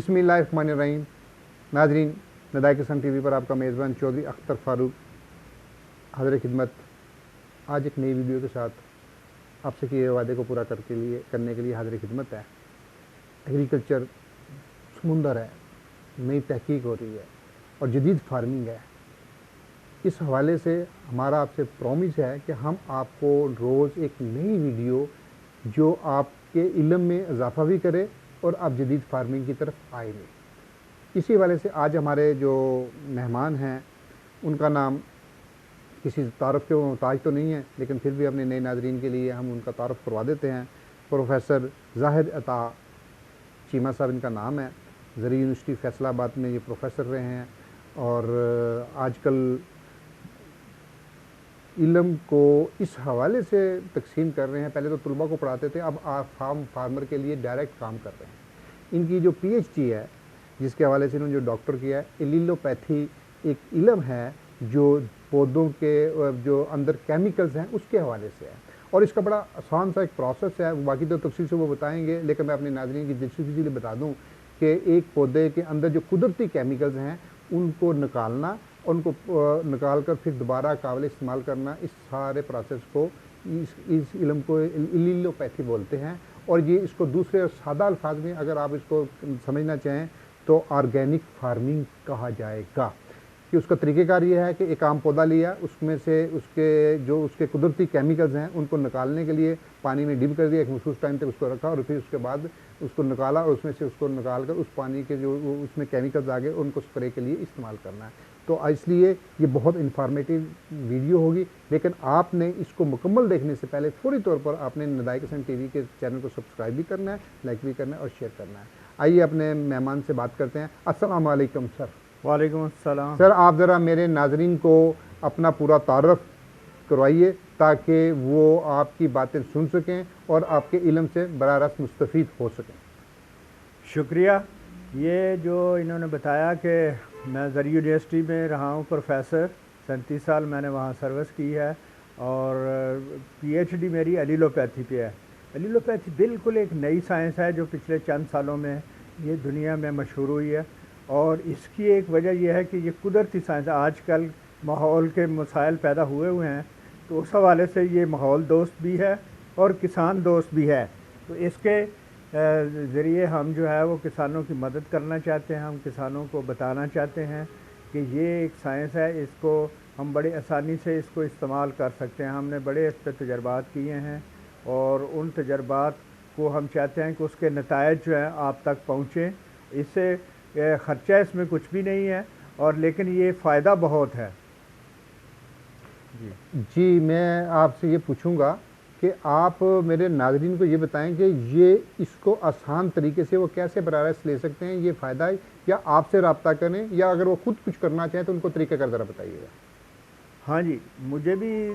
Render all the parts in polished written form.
बिस्मिल्लाहिर्रहमानिर्रहीम। नाजरीन, नदाए किसान टीवी पर आपका मेज़बान चौधरी अख्तर फ़ारूक हाज़िर खिदमत आज एक नई वीडियो के साथ आपसे किए वादे को पूरा करने के लिए हाज़िर खिदमत है। एग्रीकल्चर समुंदर है, नई तहकीक हो रही है और जदीद फार्मिंग है। इस हवाले से हमारा आपसे प्रॉमिस है कि हम आपको रोज़ एक नई वीडियो जो आपके इल्म में इजाफ़ा भी करे और आप जदीद फार्मिंग की तरफ आए भी। इसी हवाले से आज हमारे जो मेहमान हैं उनका नाम किसी तारफ़ के मोहताज तो नहीं है, लेकिन फिर भी अपने नए नाजरीन के लिए हम उनका तारफ़ करवा देते हैं। प्रोफेसर ज़ाहिद अता चीमा साहब इनका नाम है। ज़रिया यूनिवर्सिटी फैसलाबाद में ये प्रोफेसर रहे हैं और आजकल इल्म को इस हवाले से तकसीम कर रहे हैं। पहले तो तुलबा को पढ़ाते थे, अब फार्मर के लिए डायरेक्ट काम कर रहे हैं। इनकी जो पीएचडी है, जिसके हवाले से इन्होंने जो डॉक्टर किया है, एलिलोपैथी एक इल्म है जो पौधों के जो अंदर केमिकल्स हैं उसके हवाले से है और इसका बड़ा आसान सा एक प्रोसेस है। बाकी तो तफसील से वो बताएंगे, लेकिन मैं अपने नाज़रीन की दिलचस्पी के लिए बता दूं कि एक पौधे के अंदर जो कुदरती केमिकल्स हैं उनको निकालना, उनको निकाल कर फिर दोबारा काबिल इस्तेमाल करना, इस सारे प्रोसेस को इस इल्म को एलिलोपैथी बोलते हैं। और ये इसको दूसरे और सादा अल्फाज में अगर आप इसको समझना चाहें तो ऑर्गेनिक फार्मिंग कहा जाएगा। कि उसका तरीक़ेकार ये है कि एक आम पौधा लिया, उसमें से उसके कुदरती केमिकल्स हैं उनको निकालने के लिए पानी में डिप कर दिया, एक मखसूस टाइम तक उसको रखा और फिर उसके बाद उसको निकाला और उसमें से उसको निकाल कर उस पानी के जो उसमें केमिकल्स आ गए उनको स्प्रे के लिए इस्तेमाल करना है। तो इसलिए ये बहुत इन्फॉर्मेटिव वीडियो होगी, लेकिन आपने इसको मुकम्मल देखने से पहले फौरी तौर पर आपने नदाए किसान टीवी के चैनल को सब्सक्राइब भी करना है, लाइक भी करना है और शेयर करना है। आइए अपने मेहमान से बात करते हैं। अस्सलाम वालेकुम सर। वालेकुम अस्सलाम। सर, आप ज़रा मेरे नाजरीन को अपना पूरा तारफ़ करवाइए ताकि वो आपकी बातें सुन सकें और आपके इल्म से बराह रास्त मुस्तफ़ीद हो सकें। शुक्रिया। ये जो इन्होंने बताया कि मैं ज़रिया यूनिवर्सिटी में रहा हूँ प्रोफेसर, 37 साल मैंने वहाँ सर्विस की है और पीएचडी मेरी एलिलोपैथी पे है। एलिलोपैथी बिल्कुल एक नई साइंस है जो पिछले चंद सालों में ये दुनिया में मशहूर हुई है और इसकी एक वजह यह है कि ये कुदरती साइंस आजकल माहौल के मसाइल पैदा हुए हैं, तो उस हवाले से ये माहौल दोस्त भी है और किसान दोस्त भी है। तो इसके ज़रिए हम जो है वो किसानों की मदद करना चाहते हैं। हम किसानों को बताना चाहते हैं कि ये एक साइंस है, इसको हम बड़े आसानी से इसको इस्तेमाल कर सकते हैं। हमने बड़े इस पर तजर्बात किए हैं और उन तजर्बात को हम चाहते हैं कि उसके नतायज जो है आप तक पहुँचें। इससे ख़र्चा इसमें कुछ भी नहीं है और लेकिन ये फ़ायदा बहुत है। जी, मैं आपसे ये पूछूंगा कि आप मेरे नाज़रीन को ये बताएं कि ये इसको आसान तरीके से वो कैसे बराह रास्त ले सकते हैं, ये फ़ायदा है, या आपसे रब्ता करें, या अगर वो खुद कुछ करना चाहें तो उनको तरीक़ेकार ज़रा बताइएगा। हाँ जी, मुझसे भी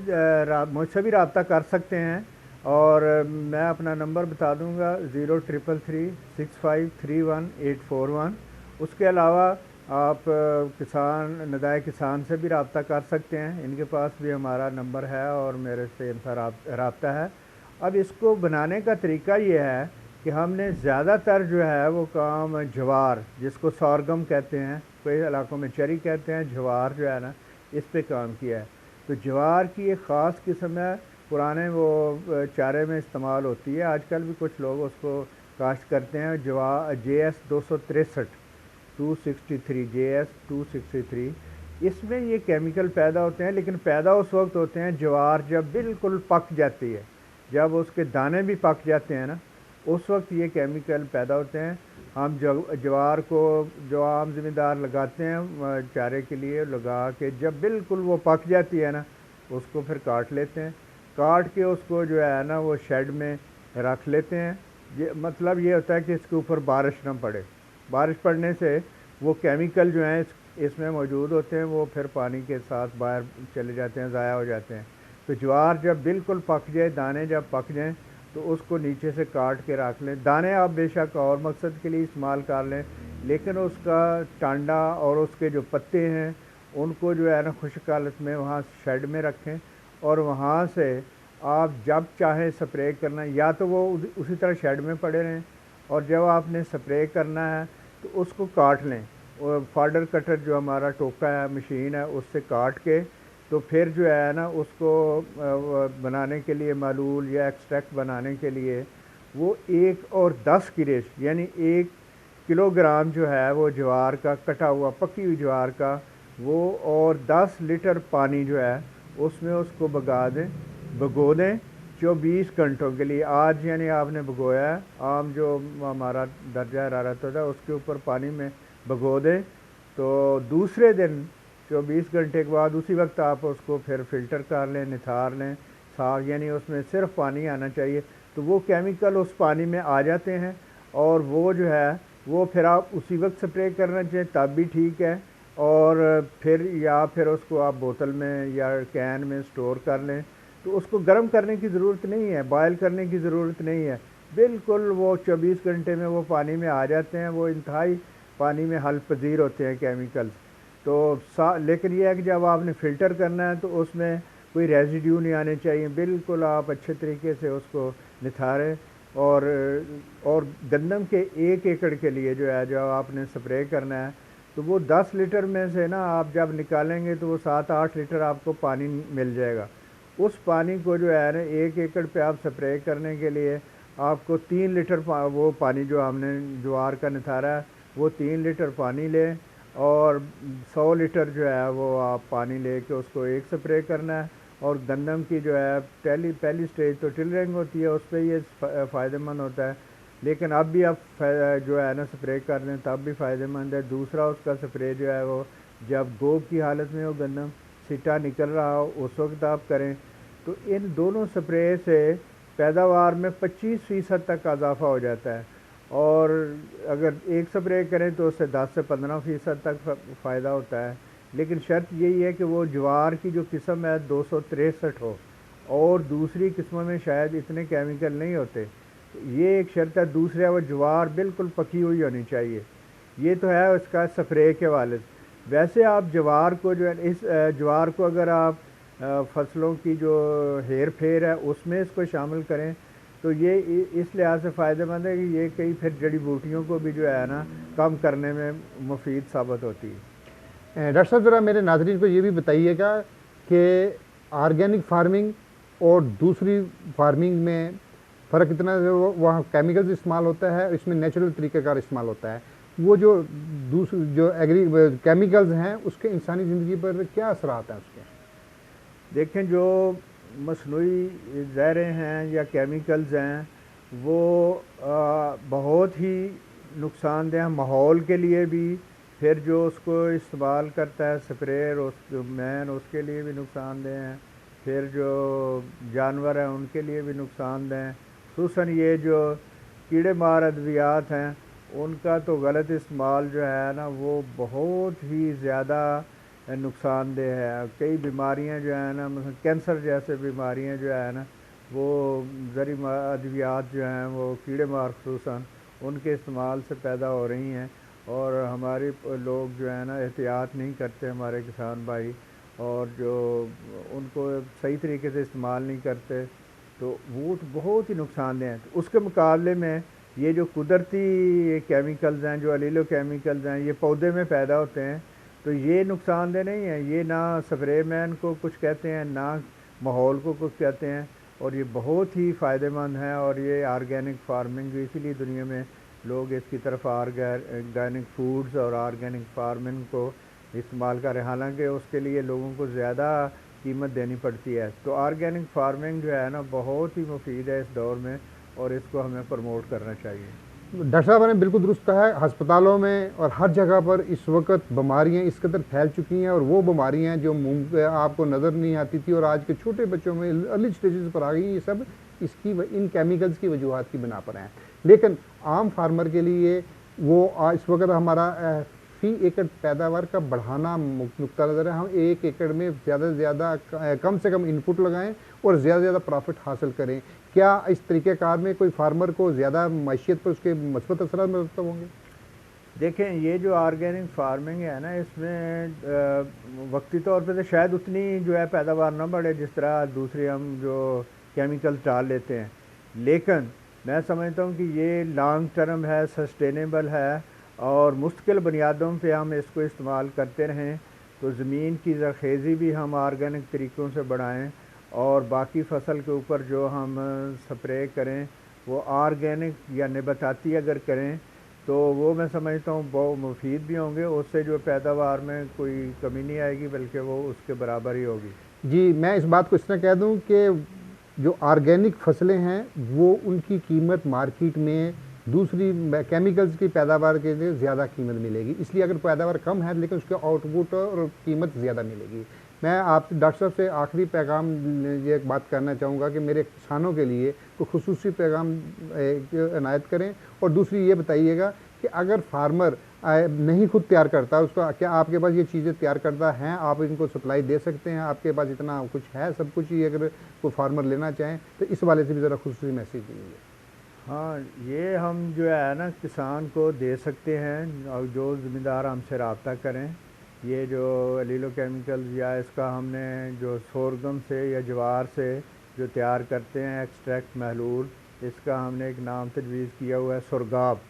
रब्ता कर सकते हैं और मैं अपना नंबर बता दूंगा 03336531 उसके अलावा आप नदाए किसान से भी रब्ता कर सकते हैं। इनके पास भी हमारा नंबर है और मेरे से इनका रब्ता है। अब इसको बनाने का तरीका ये है कि हमने ज़्यादातर जो है वो काम ज्वार, जिसको सॉरगम कहते हैं, कई इलाकों में चरी कहते हैं, ज्वार जो है ना, इस पे काम किया है। तो ज्वार की एक ख़ास किस्म है, पुराने वो चारे में इस्तेमाल होती है, आजकल भी कुछ लोग उसको काश्त करते हैं। ज्वार JS 263 JS 263, इसमें ये केमिकल पैदा होते हैं, लेकिन पैदा उस वक्त होते हैं ज्वार जब बिल्कुल पक जाती है, जब उसके दाने भी पक जाते हैं ना, उस वक्त ये केमिकल पैदा होते हैं। हम ज्वार को जो आम ज़मींदार लगाते हैं चारे के लिए, लगा के जब बिल्कुल वो पक जाती है ना, उसको फिर काट लेते हैं। काट के उसको जो है ना वो शेड में रख लेते हैं। ये मतलब ये होता है कि इसके ऊपर बारिश ना पड़े। बारिश पड़ने से वो केमिकल जो हैं इसमें मौजूद होते हैं, वो फिर पानी के साथ बाहर चले जाते हैं, ज़ाया हो जाते हैं। तो ज्वार जब बिल्कुल पक जाए, दाने जब पक जाएं, तो उसको नीचे से काट के रख लें। दाने आप बेशक और मकसद के लिए इस्तेमाल कर लें, लेकिन उसका टांडा और उसके जो पत्ते हैं उनको जो है ना खुश्क हालत में वहाँ शेड में रखें और वहाँ से आप जब चाहें स्प्रे करना, या तो वो उसी तरह शेड में पड़े रहें, और जब आपने स्प्रे करना है तो उसको काट लें, और फॉडर कटर जो हमारा टोका है, मशीन है, उससे काट के तो फिर जो है ना उसको बनाने के लिए, मालूल या एक्सट्रैक्ट बनाने के लिए वो 1 और 10 की रेश, यानी 1 किलोग्राम जो है वो ज्वार का, कटा हुआ पकी हुई ज्वार का वो, और 10 लीटर पानी जो है उसमें उसको भिगो दें 24 घंटों के लिए। आज यानी आपने भिगोया है, आम जो हमारा दर्जा हरारत होता है उसके ऊपर पानी में भिगो दें, तो दूसरे दिन 24 घंटे के बाद उसी वक्त आप उसको फिर फ़िल्टर कर लें, निथार लें साफ, यानी उसमें सिर्फ पानी आना चाहिए, तो वो केमिकल उस पानी में आ जाते हैं, और वो जो है वो फिर आप उसी वक्त स्प्रे करना चाहिए तब भी ठीक है, और फिर उसको आप बोतल में या कैन में स्टोर कर लें। तो उसको गर्म करने की ज़रूरत नहीं है, बॉयल करने की ज़रूरत नहीं है, बिल्कुल वो 24 घंटे में वो पानी में आ जाते हैं, वो इंतहाई पानी में हल पजीर होते हैं केमिकल्स। तो लेकिन यह है कि जब आपने फ़िल्टर करना है तो उसमें कोई रेजिड्यू नहीं आने चाहिए, बिल्कुल आप अच्छे तरीके से उसको निथारें। और गंदम के 1 एकड़ के लिए जो है, जो आपने स्प्रे करना है, तो वो 10 लीटर में से ना आप जब निकालेंगे तो वो 7-8 लीटर आपको पानी मिल जाएगा। उस पानी को जो है ना 1 एकड़ पे आप स्प्रे करने के लिए आपको 3 लीटर वो पानी जो हमने ज्वार का निथारा है वो 3 लीटर पानी लें, और 100 लीटर जो है वो आप पानी लेके उसको एक स्प्रे करना है। और गंदम की जो है पहली स्टेज तो टिलरिंग होती है, उस पर ये फ़ायदेमंद होता है, लेकिन अब भी आप जो है ना स्प्रे कर लें तब भी फ़ायदेमंद है। दूसरा उसका स्प्रे जो है वो जब गोब की हालत में हो, गंदम सिटा निकल रहा हो, उस वक्त आप करें। तो इन दोनों स्प्रे से पैदावार में 25% तक इजाफा हो जाता है, और अगर एक स्प्रे करें तो उससे 10 से 15% तक फ़ायदा होता है। लेकिन शर्त यही है कि वो ज्वार की जो किस्म है 263 हो, और दूसरी किस्मों में शायद इतने केमिकल नहीं होते, तो ये एक शर्त है। दूसरा, वो ज्वार बिल्कुल पकी हुई होनी चाहिए। ये तो है उसका स्प्रे के वाले। वैसे आप ज्वार को जो है, इस ज्वार को अगर आप फसलों की जो हेर फेर है उसमें इसको शामिल करें तो ये इस लिहाज से फ़ायदेमंद है कि ये कई फिर जड़ी बूटियों को भी जो है ना कम करने में मुफीद साबित होती है। डॉक्टर साहब, ज़रा मेरे नाज़रीन को ये भी बताइएगा कि ऑर्गेनिक फार्मिंग और दूसरी फार्मिंग में फ़र्क इतना है, वहाँ केमिकल्स इस्तेमाल होता है, इसमें नेचुरल तरीक़ेकार इस्तेमाल होता है। वो जो केमिकल्स हैं उसके इंसानी ज़िंदगी पर क्या असर आता है उसके? देखें, जो मसनूई ज़हरें हैं या केमिकल्स हैं वो बहुत ही नुकसानदेह हैं माहौल के लिए भी, फिर जो उसको इस्तेमाल करता है स्प्रेयर, उस मैन, उसके लिए भी नुकसानदेह हैं, फिर जो जानवर हैं उनके लिए भी नुकसानदेह हैं। खुसूसन ये जो कीड़े मार अद्वियात हैं उनका तो गलत इस्तेमाल जो है ना वो बहुत ही ज़्यादा नुकसानदेह है। कई बीमारियां जो है ना, मतलब कैंसर जैसे बीमारियां जो है ना वो ज़री अद्वियात जो हैं वो कीड़े मार खुसूसन उनके इस्तेमाल से पैदा हो रही हैं, और हमारे लोग जो है ना एहतियात नहीं करते, हमारे किसान भाई, और जो उनको सही तरीके से इस्तेमाल नहीं करते, तो वो बहुत ही नुकसानदेह हैं। तो उसके मुकाबले में ये जो कुदरती केमिकल्स हैं, जो अलीलो केमिकल्स हैं, ये पौधे में पैदा होते हैं, तो ये नुकसानदेह नहीं है। ये ना स्प्रे मैन को कुछ कहते हैं, ना माहौल को कुछ कहते हैं, और ये बहुत ही फ़ायदेमंद है। और ये ऑर्गेनिक फार्मिंग, इसीलिए दुनिया में लोग इसकी तरफ ऑर्गेनिक फूड्स और ऑर्गेनिक फार्मिंग को इस्तेमाल कर रहे हैं, हालांकि उसके लिए लोगों को ज़्यादा कीमत देनी पड़ती है। तो ऑर्गेनिक फार्मिंग जो है ना बहुत ही मुफीद है इस दौर में, और इसको हमें प्रमोट करना चाहिए। डॉक्टर साहब ने बिल्कुल दुरुस्त कहा है। अस्पतालों में और हर जगह पर इस वक्त बीमारियां इस कदर फैल चुकी हैं, और वो बीमारियां जो मुंह पे आपको नज़र नहीं आती थी और आज के छोटे बच्चों में अर्ली स्टेजेस पर आ गई, ये सब इन केमिकल्स की वजूहत की बना पर हैं। लेकिन आम फार्मर के लिए वो इस वक्त हमारा फी एकड़ पैदावार का बढ़ाना नुक्ता नज़र है। हम 1 एकड़ में ज़्यादा से ज़्यादा कम से कम इनपुट लगाएं और ज़्यादा से ज़्यादा प्रॉफिट हासिल करें। क्या इस तरीक़ेकार में कोई फार्मर को ज़्यादा मैशियत पर उसके मस्बत असर मतलब होंगे? देखें, ये जो ऑर्गेनिक फार्मिंग है ना, इसमें वक्ती तौर पे तो शायद उतनी जो है पैदावार ना बढ़े जिस तरह दूसरे हम जो केमिकल्स डाल लेते हैं, लेकिन मैं समझता हूँ कि ये लॉन्ग टर्म है, सस्टेनेबल है, और मुस्तकिल बुनियादों पे हम इसको इस्तेमाल करते रहें तो ज़मीन की ज़रख़ेज़ी भी हम ऑर्गेनिक तरीक़ों से बढ़ाएं और बाकी फ़सल के ऊपर जो हम स्प्रे करें वो ऑर्गेनिक या नबाताती अगर करें तो वो मैं समझता हूँ बहुत मुफीद भी होंगे, उससे जो पैदावार में कोई कमी नहीं आएगी बल्कि वो उसके बराबर ही होगी। जी, मैं इस बात को इस तरह कह दूं कि जो ऑर्गेनिक फसलें हैं वो उनकी कीमत मार्केट में दूसरी केमिकल्स की पैदावार के लिए ज़्यादा कीमत मिलेगी, इसलिए अगर पैदावार कम है लेकिन उसके आउटपुट और कीमत ज़्यादा मिलेगी। मैं आप डॉक्टर साहब से आखिरी पैगाम ये एक बात करना चाहूँगा कि मेरे किसानों के लिए कोई खुसूसी पैगाम इनायत करें, और दूसरी ये बताइएगा कि अगर फार्मर नहीं खुद तैयार करता उसका, क्या आपके पास ये चीज़ें तैयार करता हैं, आप इनको सप्लाई दे सकते हैं, आपके पास इतना कुछ है सब कुछ ही, अगर कोई फार्मर लेना चाहें तो इस वाले से भी ज़रा खुसूसी मैसेज दीजिए। हाँ, ये हम जो है ना किसान को दे सकते हैं, और जो ज़मींदार हमसे रब्ता करें, ये जो एलीलो केमिकल्स या इसका हमने जो सोरगम से या ज्वार से जो तैयार करते हैं एक्सट्रैक्ट महलूल, इसका हमने एक नाम तजवीज़ किया हुआ है सुरगाब।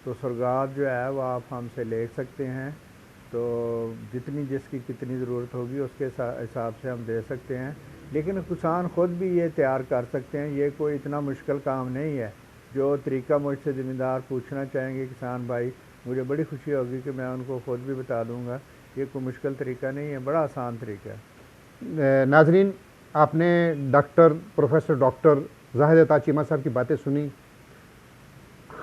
तो सुरगाब जो है वो आप हमसे ले सकते हैं, तो जितनी जिसकी कितनी ज़रूरत होगी उसके हिसाब से हम दे सकते हैं। लेकिन किसान ख़ुद भी ये तैयार कर सकते हैं, ये कोई इतना मुश्किल काम नहीं है। जो तरीका मुझसे ज़मींदार पूछना चाहेंगे किसान भाई, मुझे बड़ी खुशी होगी कि मैं उनको ख़ुद भी बता दूंगा। ये कोई मुश्किल तरीका नहीं है, बड़ा आसान तरीका है। नाजरीन, आपने प्रोफेसर डॉक्टर जाहिद अता चीमा साहब की बातें सुनी।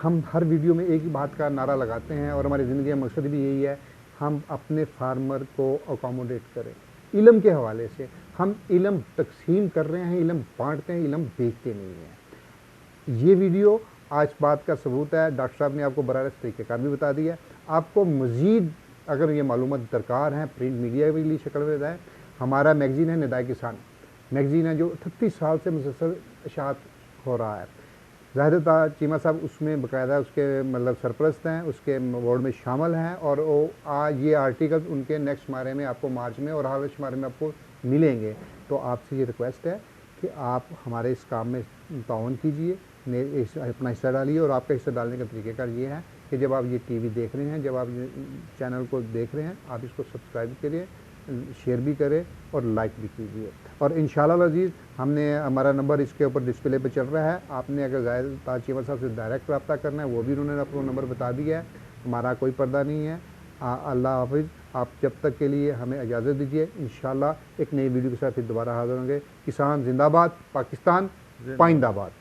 हम हर वीडियो में एक ही बात का नारा लगाते हैं और हमारी ज़िंदगी का मकसद भी यही है, हम अपने फार्मर को अकोमोडेट करें। इल्म के हवाले से हम इल्म तकसीम कर रहे हैं, इल्म बांटते हैं, इल्म बेचते नहीं हैं। ये वीडियो आज बात का सबूत है। डॉक्टर साहब ने आपको बराबर तरीक़ेकार भी बता दिया। आपको मज़ीद अगर ये मालूमात दरकार हैं, प्रिंट मीडिया के लिए शक्ल में है, हमारा मैगज़ीन है निदाए किसान मैगज़ीन है, जो 38 साल से मुसलसल इशाअत हो रहा है। जाहिद अता चीमा साहब उसमें बाकायदा उसके मतलब सरपरस्त हैं, उसके बोर्ड में शामिल हैं, और वो ये आर्टिकल्स उनके नेक्स्ट शुमारे में आपको मार्च में और हर शुमारे में आपको मिलेंगे। तो आपसे ये रिक्वेस्ट है कि आप हमारे इस काम में ताउन कीजिए, अपना हिस्सा डालिए। और आपका हिस्सा डालने का तरीक़ेकार ये है कि जब आप ये टीवी देख रहे हैं, जब आप ये चैनल को देख रहे हैं, आप इसको सब्सक्राइब करिए, शेयर भी करें और लाइक भी कीजिए। और इंशाअल्लाह अज़ीज़, हमने हमारा नंबर इसके ऊपर डिस्प्ले पे चल रहा है। आपने अगर जाहिद अता चीमा साहब से डायरेक्ट रब्ता करना है, वो भी उन्होंने अपना नंबर बता दिया है। हमारा कोई पर्दा नहीं है। अल्लाह हाफ़िज़। आप जब तक के लिए हमें इजाज़त दीजिए। इंशाअल्लाह एक नई वीडियो के साथ फिर दोबारा हाज़िर होंगे। किसान जिंदाबाद, पाकिस्तान पाइंदाबाद।